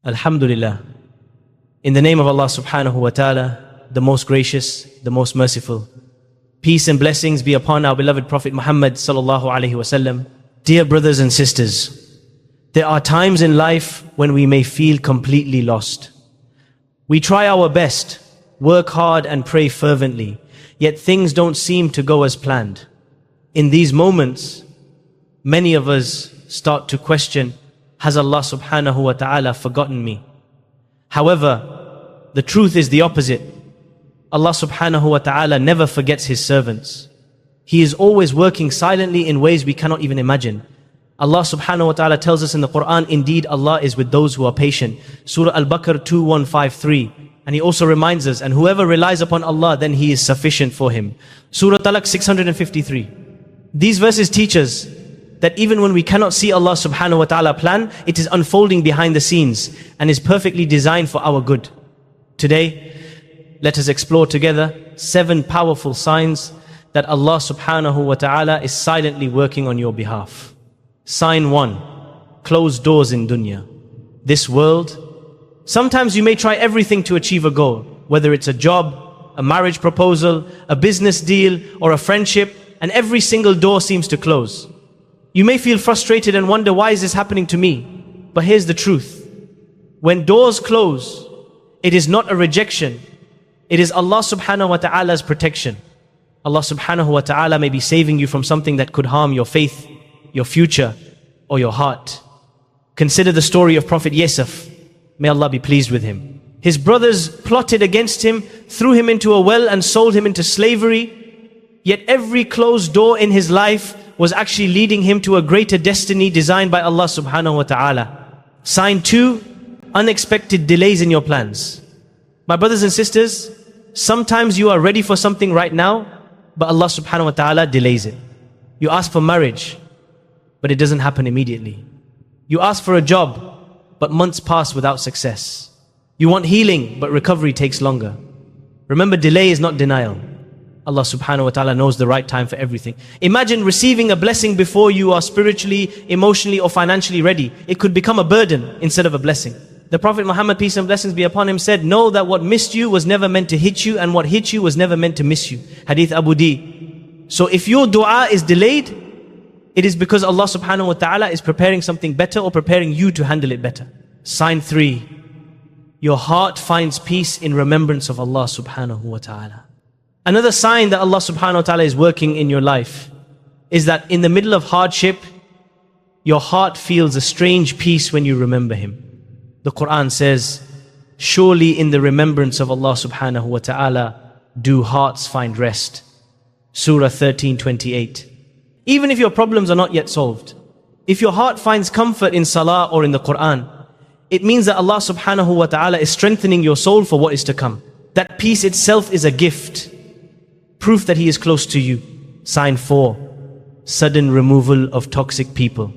Alhamdulillah. In the name of Allah subhanahu wa ta'ala, the most gracious, the most merciful. Peace and blessings be upon our beloved Prophet Muhammad sallallahu alaihi wasallam. Dear brothers and sisters, there are times in life when we may feel completely lost. We try our best, work hard and pray fervently, yet things don't seem to go as planned. In these moments, many of us start to question, has Allah subhanahu wa ta'ala forgotten me? However, the truth is the opposite. Allah subhanahu wa ta'ala never forgets His servants. He is always working silently in ways we cannot even imagine. Allah subhanahu wa ta'ala tells us in the Quran, indeed Allah is with those who are patient. Surah Al-Baqarah 2153. And He also reminds us, and whoever relies upon Allah, then He is sufficient for him. Surah Talaq 653. These verses teach us that even when we cannot see Allah subhanahu wa ta'ala plan, it is unfolding behind the scenes and is perfectly designed for our good. Today, let us explore together 7 powerful signs that Allah subhanahu wa ta'ala is silently working on your behalf. Sign 1. Closed doors in dunya. This world, sometimes you may try everything to achieve a goal, whether it's a job, a marriage proposal, a business deal, or a friendship, and every single door seems to close. You may feel frustrated and wonder, why is this happening to me? But here's the truth. When doors close, it is not a rejection. It is Allah subhanahu wa ta'ala's protection. Allah subhanahu wa ta'ala may be saving you from something that could harm your faith, your future, or your heart. Consider the story of Prophet Yusuf. May Allah be pleased with him. His brothers plotted against him, threw him into a well and sold him into slavery. Yet every closed door in his life was actually leading him to a greater destiny designed by Allah subhanahu wa ta'ala. Sign 2, unexpected delays in your plans. My brothers and sisters, sometimes you are ready for something right now, but Allah subhanahu wa ta'ala delays it. You ask for marriage, but it doesn't happen immediately. You ask for a job, but months pass without success. You want healing, but recovery takes longer. Remember, delay is not denial. Allah subhanahu wa ta'ala knows the right time for everything. Imagine receiving a blessing before you are spiritually, emotionally, or financially ready. It could become a burden instead of a blessing. The Prophet Muhammad, peace and blessings be upon him, said, know that what missed you was never meant to hit you, and what hit you was never meant to miss you. Hadith Abu Deen. So if your dua is delayed, it is because Allah subhanahu wa ta'ala is preparing something better or preparing you to handle it better. Sign 3. Your heart finds peace in remembrance of Allah subhanahu wa ta'ala. Another sign that Allah subhanahu wa ta'ala is working in your life is that in the middle of hardship, your heart feels a strange peace when you remember Him. The Quran says, surely in the remembrance of Allah subhanahu wa ta'ala do hearts find rest. Surah 13:28. Even if your problems are not yet solved, if your heart finds comfort in salah or in the Quran, it means that Allah subhanahu wa ta'ala is strengthening your soul for what is to come. That peace itself is a gift, proof that He is close to you. Sign 4. Sudden removal of toxic people.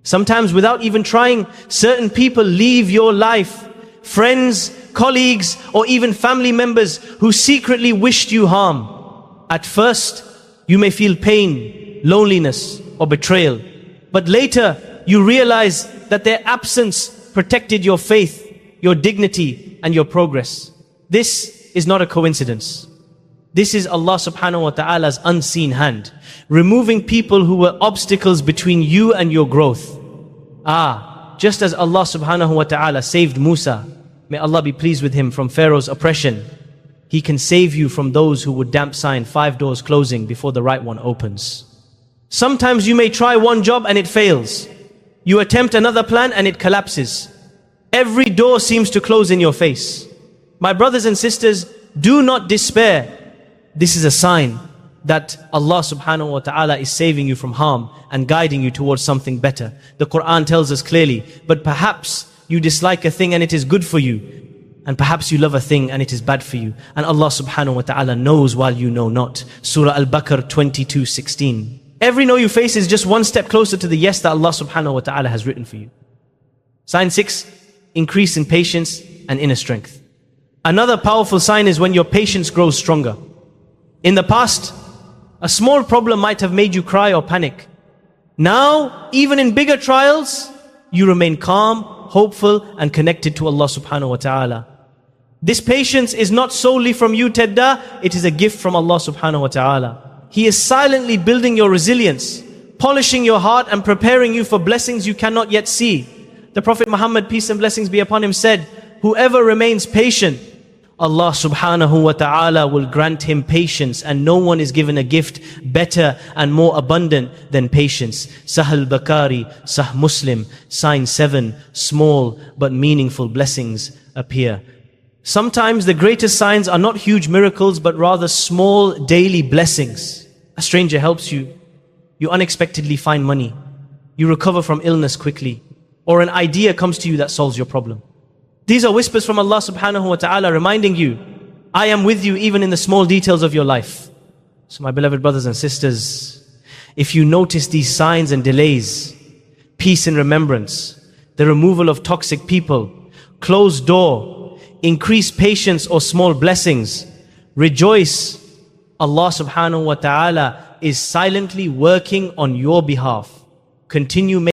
Sometimes without even trying, certain people leave your life. Friends, colleagues, or even family members who secretly wished you harm. At first, you may feel pain, loneliness, or betrayal. But later, you realize that their absence protected your faith, your dignity, and your progress. This is not a coincidence. This is Allah subhanahu wa ta'ala's unseen hand, removing people who were obstacles between you and your growth. Just as Allah subhanahu wa ta'ala saved Musa, may Allah be pleased with him, from Pharaoh's oppression, He can save you from those who would damp sign 5 doors closing before the right one opens. Sometimes you may try one job and it fails. You attempt another plan and it collapses. Every door seems to close in your face. My brothers and sisters, do not despair. This is a sign that Allah subhanahu wa ta'ala is saving you from harm and guiding you towards something better. The Quran tells us clearly, but perhaps you dislike a thing and it is good for you, and perhaps you love a thing and it is bad for you, and Allah subhanahu wa ta'ala knows while you know not. Surah Al-Baqarah 22:16. Every no you face is just one step closer to the yes that Allah subhanahu wa ta'ala has written for you. Sign 6. Increase in patience and inner strength. Another powerful sign is when your patience grows stronger. In the past, a small problem might have made you cry or panic. Now, even in bigger trials, you remain calm hopeful, and connected to Allah subhanahu wa ta'ala. This patience is not solely from you, Tedda, it is a gift from Allah subhanahu wa ta'ala. He is silently building your resilience, polishing your heart and preparing you for blessings you cannot yet see. The Prophet Muhammad, peace and blessings be upon him, said, whoever remains patient, Allah subhanahu wa ta'ala will grant him patience, and no one is given a gift better and more abundant than patience. Sahal Bakari, Sah Muslim, sign 7, small but meaningful blessings appear. Sometimes the greatest signs are not huge miracles, but rather small daily blessings. A stranger helps you, you unexpectedly find money, you recover from illness quickly, or an idea comes to you that solves your problem. These are whispers from Allah subhanahu wa ta'ala reminding you, I am with you even in the small details of your life. So my beloved brothers and sisters, if you notice these signs and delays, peace and remembrance, the removal of toxic people, closed door, increased patience or small blessings, rejoice. Allah subhanahu wa ta'ala is silently working on your behalf. Continue